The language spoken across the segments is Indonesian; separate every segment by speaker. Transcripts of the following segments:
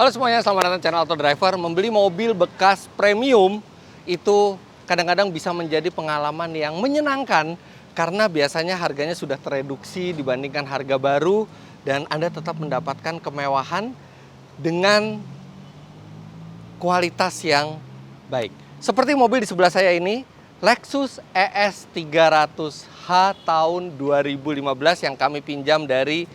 Speaker 1: Halo semuanya, selamat datang di channel Auto Driver. Membeli mobil bekas premium itu kadang-kadang bisa menjadi pengalaman yang menyenangkan karena biasanya harganya sudah tereduksi dibandingkan harga baru dan Anda tetap mendapatkan kemewahan dengan kualitas yang baik. Seperti mobil di sebelah saya ini, Lexus ES 300h tahun 2015 yang kami pinjam dari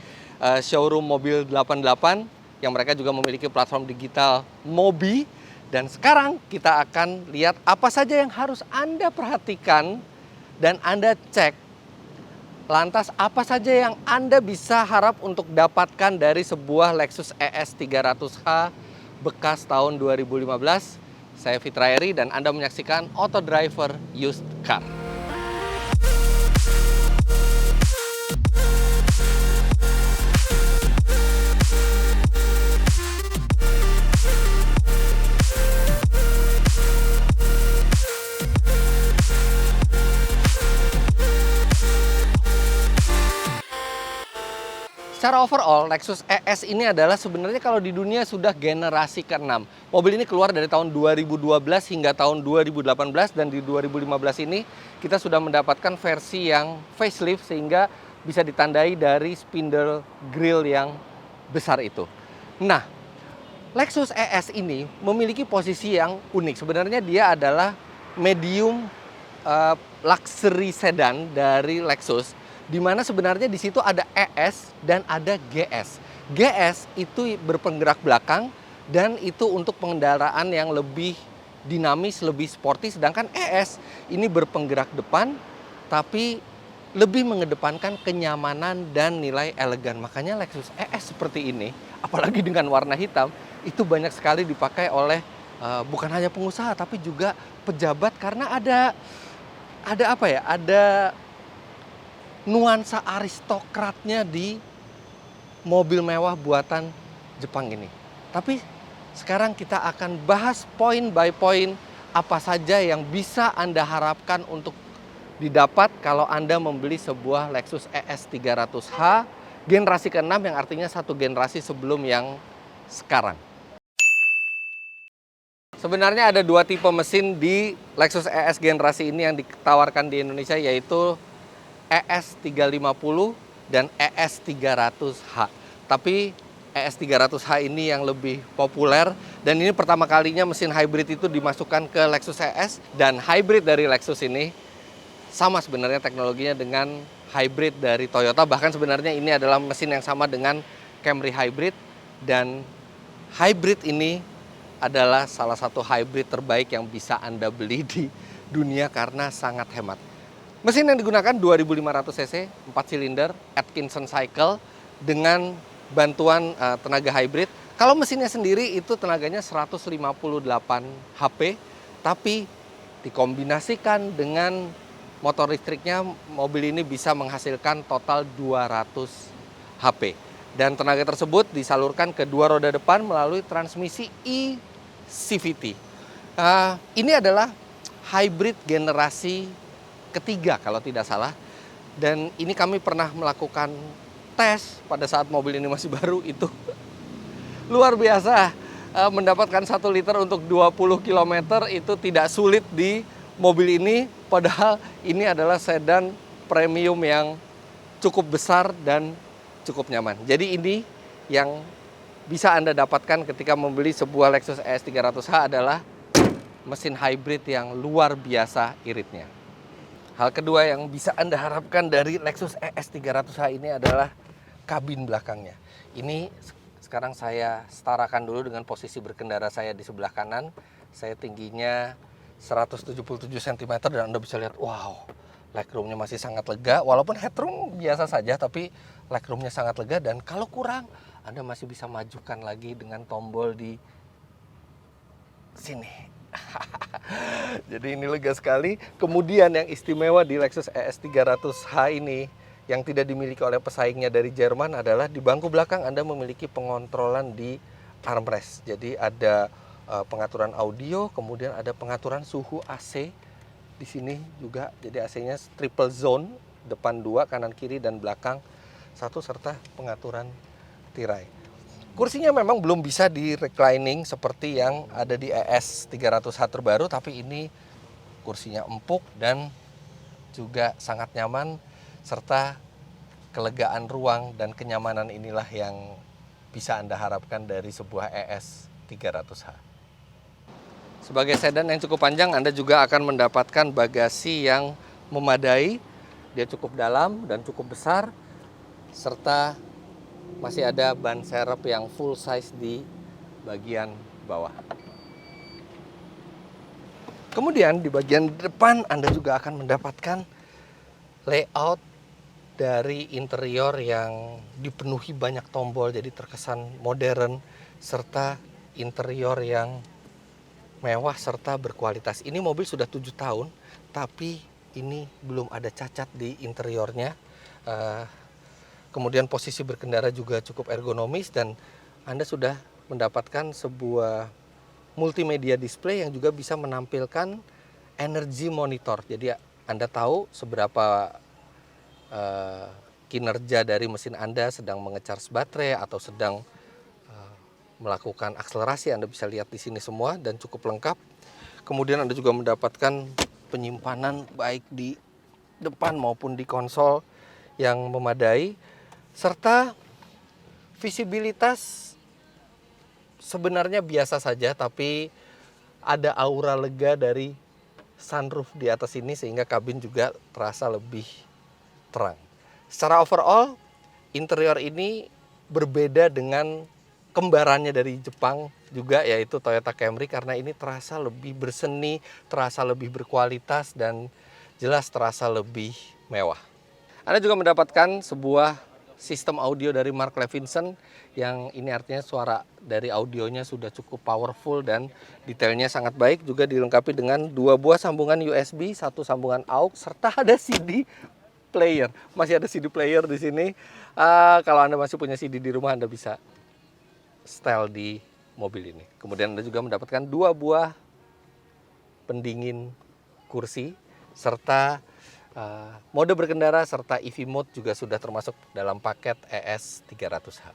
Speaker 1: showroom mobil 88 yang mereka juga memiliki platform digital Mobi. Dan sekarang kita akan lihat apa saja yang harus Anda perhatikan dan Anda cek. Lantas apa saja yang Anda bisa harap untuk dapatkan dari sebuah Lexus ES 300h bekas tahun 2015. Saya Fitra Eri dan Anda menyaksikan Auto Driver Used Car. Secara overall, Lexus ES ini adalah sebenarnya kalau di dunia sudah generasi ke-6. Mobil ini keluar dari tahun 2012 hingga tahun 2018 dan di 2015 ini kita sudah mendapatkan versi yang facelift sehingga bisa ditandai dari spindle grille yang besar itu. Nah, Lexus ES ini memiliki posisi yang unik. Sebenarnya dia adalah medium luxury sedan dari Lexus, di mana sebenarnya di situ ada ES dan ada GS. GS itu berpenggerak belakang dan itu untuk pengendaraan yang lebih dinamis, lebih sporty, sedangkan ES ini berpenggerak depan tapi lebih mengedepankan kenyamanan dan nilai elegan. Makanya Lexus ES seperti ini, apalagi dengan warna hitam, itu banyak sekali dipakai oleh bukan hanya pengusaha tapi juga pejabat karena ada nuansa aristokratnya di mobil mewah buatan Jepang ini. Tapi sekarang kita akan bahas point by point apa saja yang bisa Anda harapkan untuk didapat kalau Anda membeli sebuah Lexus ES 300h generasi ke-6 yang artinya satu generasi sebelum yang sekarang. Sebenarnya ada dua tipe mesin di Lexus ES generasi ini yang ditawarkan di Indonesia, yaitu ES 350 dan ES 300h. Tapi ES 300h ini yang lebih populer dan ini pertama kalinya mesin hybrid itu dimasukkan ke Lexus ES, dan hybrid dari Lexus ini sama sebenarnya teknologinya dengan hybrid dari Toyota. Bahkan sebenarnya ini adalah mesin yang sama dengan Camry hybrid, dan hybrid ini adalah salah satu hybrid terbaik yang bisa Anda beli di dunia karena sangat hemat. Mesin yang digunakan 2500 cc, 4 silinder, Atkinson cycle dengan bantuan tenaga hybrid. Kalau mesinnya sendiri itu tenaganya 158 HP, tapi dikombinasikan dengan motor listriknya, mobil ini bisa menghasilkan total 200 HP. Dan tenaga tersebut disalurkan ke dua roda depan melalui transmisi e-CVT. Ini adalah hybrid generasi ketiga kalau tidak salah, dan ini kami pernah melakukan tes pada saat mobil ini masih baru. Itu luar biasa, mendapatkan 1 liter untuk 20 km itu tidak sulit di mobil ini, padahal ini adalah sedan premium yang cukup besar dan cukup nyaman. Jadi ini yang bisa Anda dapatkan ketika membeli sebuah Lexus ES 300h adalah mesin hybrid yang luar biasa iritnya. Hal kedua yang bisa Anda harapkan dari Lexus ES 300h ini adalah kabin belakangnya. Ini sekarang saya setarakan dulu dengan posisi berkendara saya di sebelah kanan. Saya tingginya 177 cm dan Anda bisa lihat, wow, legroomnya masih sangat lega. Walaupun headroom biasa saja, tapi legroomnya sangat lega. Dan kalau kurang, Anda masih bisa majukan lagi dengan tombol di sini. Jadi ini lega sekali. Kemudian yang istimewa di Lexus ES 300h ini yang tidak dimiliki oleh pesaingnya dari Jerman adalah di bangku belakang Anda memiliki pengontrolan di armrest. Jadi ada pengaturan audio, kemudian ada pengaturan suhu AC di sini juga. Jadi AC-nya triple zone, depan 2, kanan kiri dan belakang 1, serta pengaturan tirai. Kursinya memang belum bisa di reclining seperti yang ada di ES 300H terbaru, tapi ini kursinya empuk dan juga sangat nyaman, serta kelegaan ruang dan kenyamanan inilah yang bisa Anda harapkan dari sebuah ES 300H. Sebagai sedan yang cukup panjang, Anda juga akan mendapatkan bagasi yang memadai. Dia cukup dalam dan cukup besar, serta masih ada ban serep yang full size di bagian bawah. Kemudian di bagian depan Anda juga akan mendapatkan layout dari interior yang dipenuhi banyak tombol, jadi terkesan modern, serta interior yang mewah serta berkualitas. Ini mobil sudah 7 tahun, tapi ini belum ada cacat di interiornya. Kemudian posisi berkendara juga cukup ergonomis, dan Anda sudah mendapatkan sebuah multimedia display yang juga bisa menampilkan energy monitor. Jadi Anda tahu seberapa kinerja dari mesin Anda, sedang mengecharge baterai atau sedang melakukan akselerasi. Anda bisa lihat di sini semua dan cukup lengkap. Kemudian Anda juga mendapatkan penyimpanan baik di depan maupun di konsol yang memadai, serta visibilitas sebenarnya biasa saja, tapi ada aura lega dari sunroof di atas ini sehingga kabin juga terasa lebih terang. Secara overall, interior ini berbeda dengan kembarannya dari Jepang juga, yaitu Toyota Camry, karena ini terasa lebih berseni, terasa lebih berkualitas, dan jelas terasa lebih mewah. Anda juga mendapatkan sebuah sistem audio dari Mark Levinson, yang ini artinya suara dari audionya sudah cukup powerful dan detailnya sangat baik. Juga dilengkapi dengan 2 buah sambungan USB, 1 sambungan AUX, serta ada CD player. Masih ada CD player di sini. Kalau Anda masih punya CD di rumah, Anda bisa setel di mobil ini. Kemudian Anda juga mendapatkan 2 buah pendingin kursi, serta mode berkendara serta EV mode juga sudah termasuk dalam paket ES 300H.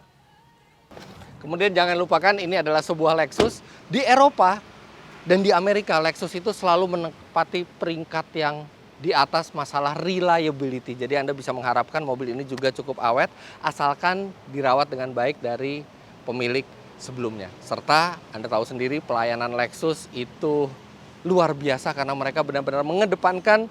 Speaker 1: Kemudian jangan lupakan, ini adalah sebuah Lexus. Di Eropa dan di Amerika, Lexus itu selalu menempati peringkat yang di atas masalah reliability. Jadi Anda bisa mengharapkan mobil ini juga cukup awet, asalkan dirawat dengan baik dari pemilik sebelumnya. Serta Anda tahu sendiri, pelayanan Lexus itu luar biasa karena mereka benar-benar mengedepankan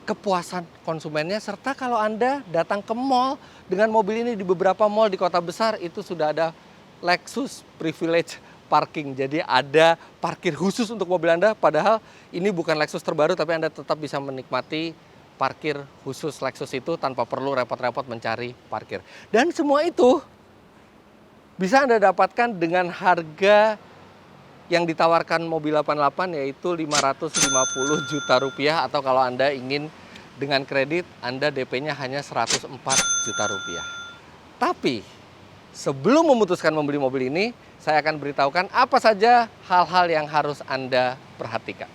Speaker 1: kepuasan konsumennya. Serta kalau Anda datang ke mall dengan mobil ini, di beberapa mall di kota besar itu sudah ada Lexus Privilege Parking. Jadi ada parkir khusus untuk mobil Anda, padahal ini bukan Lexus terbaru, tapi Anda tetap bisa menikmati parkir khusus Lexus itu tanpa perlu repot-repot mencari parkir. Dan semua itu bisa Anda dapatkan dengan harga yang ditawarkan mobil 88, yaitu 550 juta rupiah, atau kalau Anda ingin dengan kredit, Anda DP-nya hanya 104 juta rupiah. Tapi sebelum memutuskan membeli mobil ini, saya akan beritahukan apa saja hal-hal yang harus Anda perhatikan.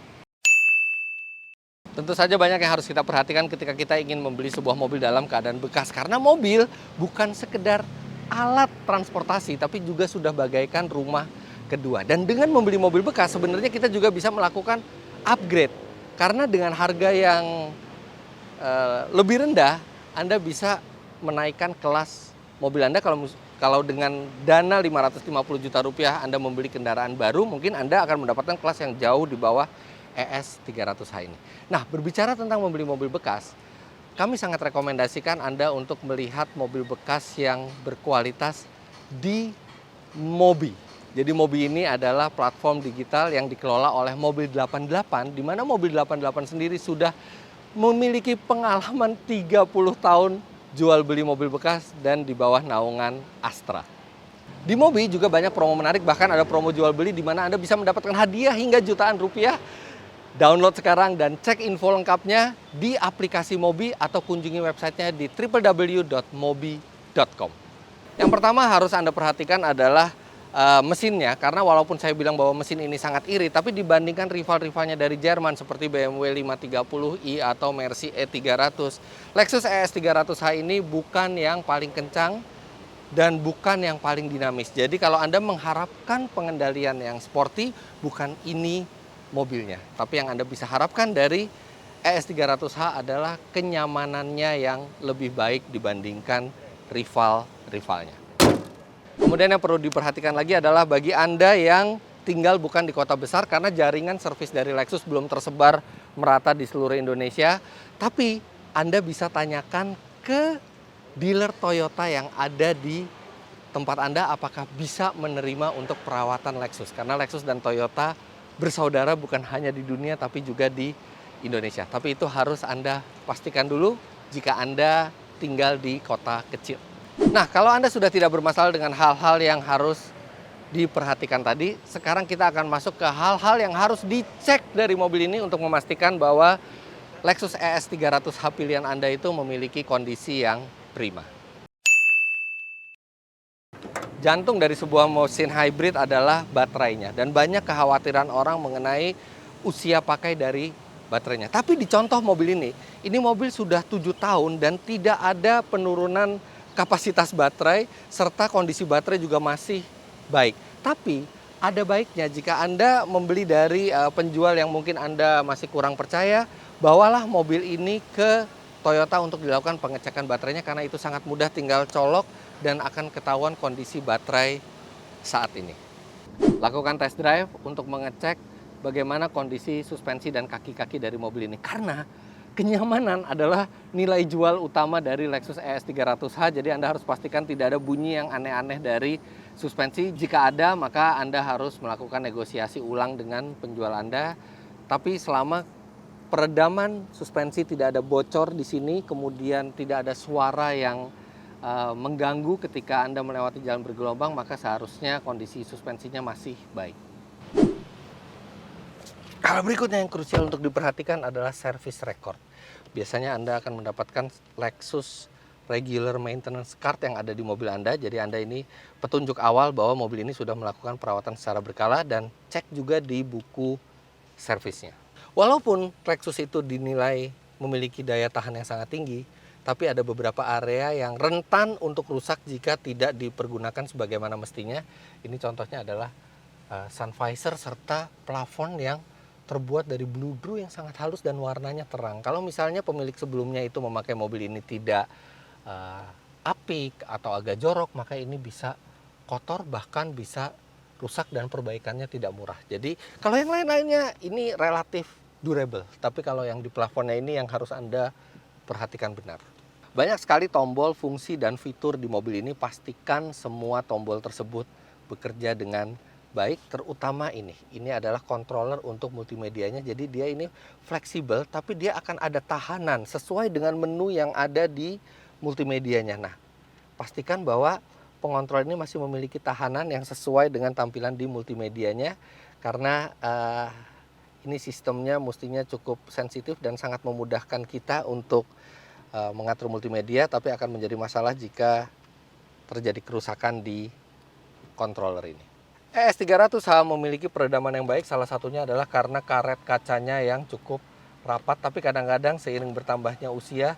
Speaker 1: Tentu saja banyak yang harus kita perhatikan ketika kita ingin membeli sebuah mobil dalam keadaan bekas, karena mobil bukan sekedar alat transportasi, tapi juga sudah bagaikan rumah kedua. Dan dengan membeli mobil bekas, sebenarnya kita juga bisa melakukan upgrade. Karena dengan harga yang lebih rendah, Anda bisa menaikkan kelas mobil Anda. Kalau dengan dana 550 juta rupiah Anda membeli kendaraan baru, mungkin Anda akan mendapatkan kelas yang jauh di bawah ES 300H ini. Nah, berbicara tentang membeli mobil bekas, kami sangat rekomendasikan Anda untuk melihat mobil bekas yang berkualitas di Mobi. Jadi Mobi ini adalah platform digital yang dikelola oleh Mobil 88, di mana Mobil 88 sendiri sudah memiliki pengalaman 30 tahun jual beli mobil bekas dan di bawah naungan Astra. Di Mobi juga banyak promo menarik, bahkan ada promo jual beli di mana Anda bisa mendapatkan hadiah hingga jutaan rupiah. Download sekarang dan cek info lengkapnya di aplikasi Mobi atau kunjungi websitenya di www.mobi.com. Yang pertama harus Anda perhatikan adalah mesinnya, karena walaupun saya bilang bahwa mesin ini sangat irit, tapi dibandingkan rival-rivalnya dari Jerman seperti BMW 530i atau Mercy E300, Lexus ES300h ini bukan yang paling kencang dan bukan yang paling dinamis. Jadi kalau Anda mengharapkan pengendalian yang sporty, bukan ini mobilnya. Tapi yang Anda bisa harapkan dari ES300h adalah kenyamanannya yang lebih baik dibandingkan rival-rivalnya. Kemudian yang perlu diperhatikan lagi adalah bagi Anda yang tinggal bukan di kota besar, karena jaringan servis dari Lexus belum tersebar merata di seluruh Indonesia, tapi Anda bisa tanyakan ke dealer Toyota yang ada di tempat Anda apakah bisa menerima untuk perawatan Lexus. Karena Lexus dan Toyota bersaudara bukan hanya di dunia tapi juga di Indonesia. Tapi itu harus Anda pastikan dulu jika Anda tinggal di kota kecil. Nah, kalau Anda sudah tidak bermasalah dengan hal-hal yang harus diperhatikan tadi, sekarang kita akan masuk ke hal-hal yang harus dicek dari mobil ini untuk memastikan bahwa Lexus ES300h pilihan Anda itu memiliki kondisi yang prima. Jantung dari sebuah mesin hybrid adalah baterainya, dan banyak kekhawatiran orang mengenai usia pakai dari baterainya. Tapi di contoh mobil ini mobil sudah 7 tahun dan tidak ada penurunan kapasitas baterai, serta kondisi baterai juga masih baik. Tapi ada baiknya jika Anda membeli dari penjual yang mungkin Anda masih kurang percaya, bawalah mobil ini ke Toyota untuk dilakukan pengecekan baterainya, karena itu sangat mudah, tinggal colok dan akan ketahuan kondisi baterai saat ini. Lakukan test drive untuk mengecek bagaimana kondisi suspensi dan kaki-kaki dari mobil ini, karena kenyamanan adalah nilai jual utama dari Lexus ES300h. Jadi Anda harus pastikan tidak ada bunyi yang aneh-aneh dari suspensi. Jika ada, maka Anda harus melakukan negosiasi ulang dengan penjual Anda. Tapi selama peredaman suspensi tidak ada bocor di sini, kemudian tidak ada suara yang mengganggu ketika Anda melewati jalan bergelombang, maka seharusnya kondisi suspensinya masih baik. Hal berikutnya yang krusial untuk diperhatikan adalah service record. Biasanya Anda akan mendapatkan Lexus regular maintenance card yang ada di mobil Anda. Jadi Anda ini petunjuk awal bahwa mobil ini sudah melakukan perawatan secara berkala, dan cek juga di buku servisnya. Walaupun Lexus itu dinilai memiliki daya tahan yang sangat tinggi, tapi ada beberapa area yang rentan untuk rusak jika tidak dipergunakan sebagaimana mestinya. Ini contohnya adalah sun visor serta plafon yang terbuat dari bludru yang sangat halus dan warnanya terang. Kalau misalnya pemilik sebelumnya itu memakai mobil ini tidak apik atau agak jorok, maka ini bisa kotor, bahkan bisa rusak dan perbaikannya tidak murah. Jadi kalau yang lain-lainnya ini relatif durable, tapi kalau yang di plafonnya ini yang harus Anda perhatikan benar. Banyak sekali tombol, fungsi, dan fitur di mobil ini. Pastikan semua tombol tersebut bekerja dengan baik, terutama ini adalah controller untuk multimedianya. Jadi dia ini fleksibel, tapi dia akan ada tahanan sesuai dengan menu yang ada di multimedianya. Nah, pastikan bahwa pengontrol ini masih memiliki tahanan yang sesuai dengan tampilan di multimedianya, karena ini sistemnya mestinya cukup sensitif dan sangat memudahkan kita untuk mengatur multimedia, tapi akan menjadi masalah jika terjadi kerusakan di controller ini. ES300h memiliki peredaman yang baik, salah satunya adalah karena karet kacanya yang cukup rapat, tapi kadang-kadang seiring bertambahnya usia,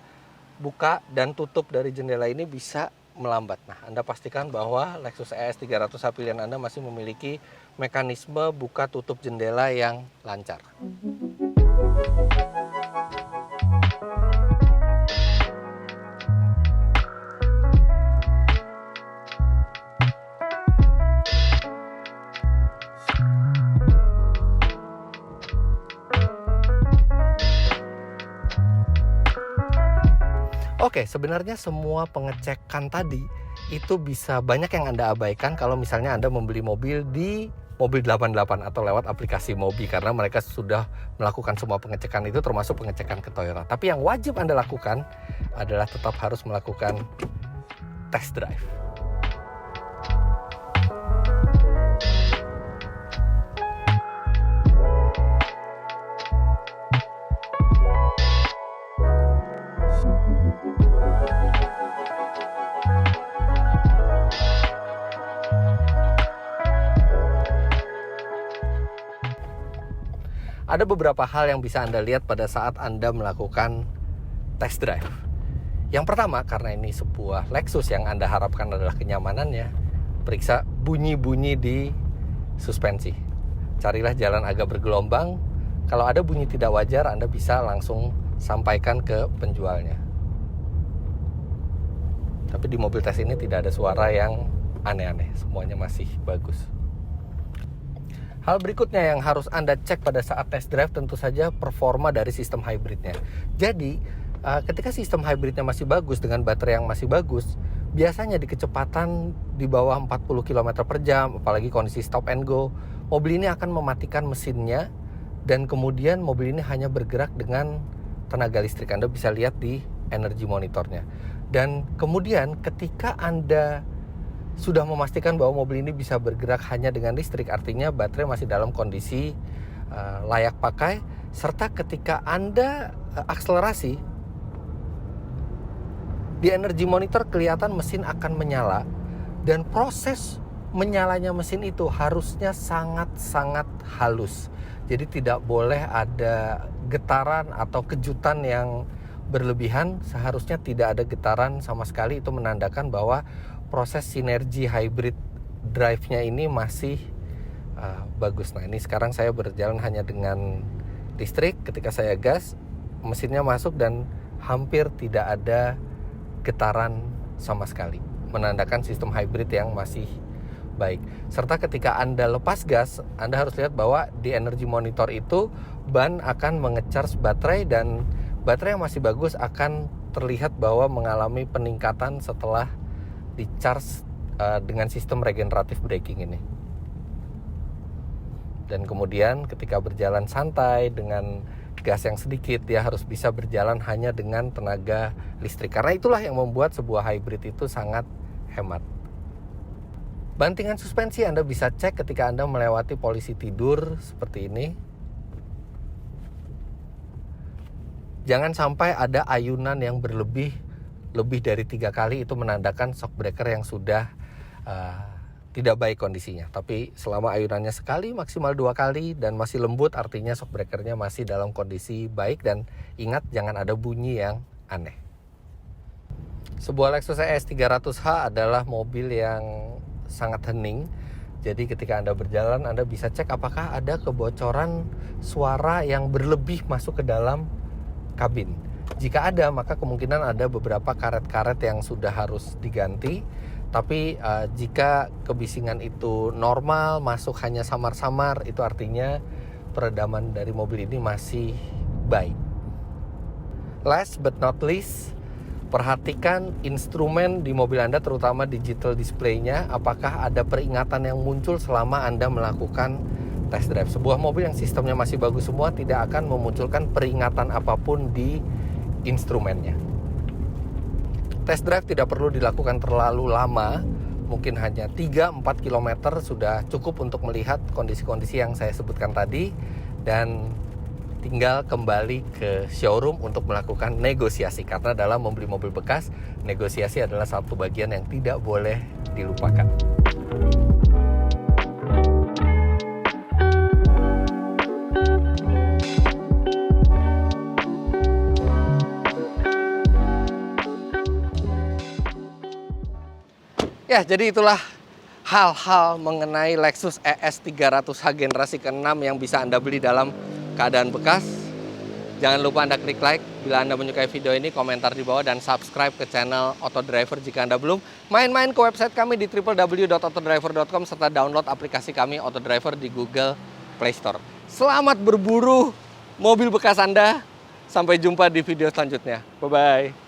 Speaker 1: buka dan tutup dari jendela ini bisa melambat. Nah, Anda pastikan bahwa Lexus ES300h pilihan Anda masih memiliki mekanisme buka tutup jendela yang lancar. Oke, sebenarnya semua pengecekan tadi itu bisa banyak yang Anda abaikan kalau misalnya Anda membeli mobil di Mobil 88 atau lewat aplikasi Mobi, karena mereka sudah melakukan semua pengecekan itu, termasuk pengecekan ke Toyota. Tapi yang wajib Anda lakukan adalah tetap harus melakukan test drive. Ada beberapa hal yang bisa Anda lihat pada saat Anda melakukan test drive. Yang pertama, karena ini sebuah Lexus yang Anda harapkan adalah kenyamanannya, periksa bunyi-bunyi di suspensi. Carilah jalan agak bergelombang. Kalau ada bunyi tidak wajar, Anda bisa langsung sampaikan ke penjualnya. Tapi di mobil tes ini tidak ada suara yang aneh-aneh, semuanya masih bagus. Hal berikutnya yang harus Anda cek pada saat test drive tentu saja performa dari sistem hybridnya. Jadi, ketika sistem hybridnya masih bagus dengan baterai yang masih bagus, biasanya di kecepatan di bawah 40 km per jam, apalagi kondisi stop and go, mobil ini akan mematikan mesinnya dan kemudian mobil ini hanya bergerak dengan tenaga listrik. Anda bisa lihat di energy monitornya. Dan kemudian ketika Anda sudah memastikan bahwa mobil ini bisa bergerak hanya dengan listrik, artinya baterai masih dalam kondisi layak pakai, serta ketika Anda akselerasi, di energy monitor kelihatan mesin akan menyala, dan proses menyalanya mesin itu harusnya sangat-sangat halus. Jadi tidak boleh ada getaran atau kejutan yang berlebihan, seharusnya tidak ada getaran sama sekali. Itu menandakan bahwa proses sinergi hybrid drive-nya ini masih bagus. Nah, ini sekarang saya berjalan hanya dengan listrik. Ketika saya gas, mesinnya masuk dan hampir tidak ada getaran sama sekali, menandakan sistem hybrid yang masih baik. Serta ketika Anda lepas gas, Anda harus lihat bahwa di energy monitor itu ban akan menge-charge baterai, dan baterai yang masih bagus akan terlihat bahwa mengalami peningkatan setelah di-charge dengan sistem regeneratif braking ini. Dan kemudian ketika berjalan santai dengan gas yang sedikit, dia harus bisa berjalan hanya dengan tenaga listrik. Karena itulah yang membuat sebuah hybrid itu sangat hemat. Bantingan suspensi Anda bisa cek ketika Anda melewati polisi tidur seperti ini. Jangan sampai ada ayunan yang berlebih lebih dari 3 kali, itu menandakan shock breaker yang sudah tidak baik kondisinya. Tapi selama ayunannya sekali, maksimal 2 kali dan masih lembut, artinya shock breakernya masih dalam kondisi baik. Dan ingat, jangan ada bunyi yang aneh. Sebuah Lexus ES 300h adalah mobil yang sangat hening. Jadi ketika Anda berjalan, Anda bisa cek apakah ada kebocoran suara yang berlebih masuk ke dalam kabin. Jika ada, maka kemungkinan ada beberapa karet-karet yang sudah harus diganti. Tapi jika kebisingan itu normal, masuk hanya samar-samar, itu artinya peredaman dari mobil ini masih baik. Last but not least, perhatikan instrumen di mobil Anda, terutama digital display-nya. Apakah ada peringatan yang muncul selama Anda melakukan test drive? Sebuah mobil yang sistemnya masih bagus semua tidak akan memunculkan peringatan apapun di instrumennya. Test drive tidak perlu dilakukan terlalu lama, mungkin hanya 3-4 km sudah cukup untuk melihat kondisi-kondisi yang saya sebutkan tadi, dan tinggal kembali ke showroom untuk melakukan negosiasi. Karena dalam membeli mobil bekas, negosiasi adalah satu bagian yang tidak boleh dilupakan. Ya, jadi itulah hal-hal mengenai Lexus ES 300h generasi ke-6 yang bisa Anda beli dalam keadaan bekas. Jangan lupa Anda klik like bila Anda menyukai video ini, komentar di bawah, dan subscribe ke channel Autodriver jika Anda belum. Main-main ke website kami di www.autodriver.com serta download aplikasi kami Autodriver di Google Play Store. Selamat berburu mobil bekas Anda. Sampai jumpa di video selanjutnya. Bye-bye.